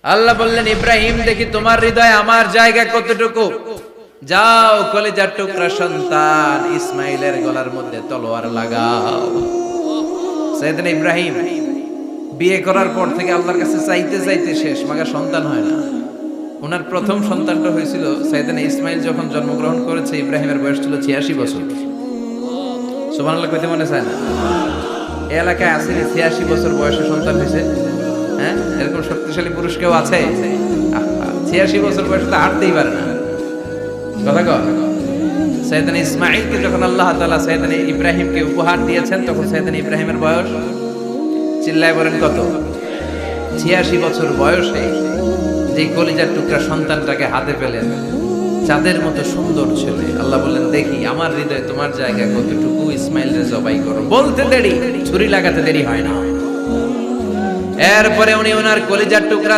আল্লাহ বললেন, ইব্রাহিম দেখি তোমার হৃদয়ে আমার জায়গা কতটুকু, যাও কলিজার টুকরা সন্তান ইসমাইলের গলার মধ্যে তলোয়ার লাগাও। সাইয়েদনা ইব্রাহিম বিয়ে করার পর থেকে আল্লাহর কাছে চাইতে চাইতে শেষ, মাগা সন্তান হয় না। ওনার প্রথম সন্তানটা হয়েছিল সাইয়েদনা ইসমাইল যখন জন্মগ্রহণ করেছে, ইব্রাহিমের বয়স ছিল 86 বছর। সুবহানাল্লাহ কইতে মনে চায় না? এই এলাকায় আছে 86 বছর বয়সে সন্তান হয়েছে? হ্যাঁ, এরকম শক্তিশালী পুরুষ কেউ আছে? 86 বছর বয়সে তো হাঁটতেই পারে না। কথা কর। সাইয়েদনা ইসমাইলকে যখন আল্লাহ তাআলা সাইয়েদনা ইব্রাহিমকে উপহার দিয়েছেন, তখন সাইয়েদনা ইব্রাহিমের বয়স, চিল্লায় বলেন কত? 86 বছর বয়সে যে কলিজার টুকরা সন্তানটাকে হাতে পেলেন, চাঁদের মতো সুন্দর ছেলে। আল্লাহ বললেন, দেখি আমার হৃদয়ে তোমার জায়গা কতটুকু, ইসমাইলকে জবাই করো। বলতে দেরি, ছুরি লাগাতে দেরি হয় না। এরপরে উনি ওনার কলিজার টুকরা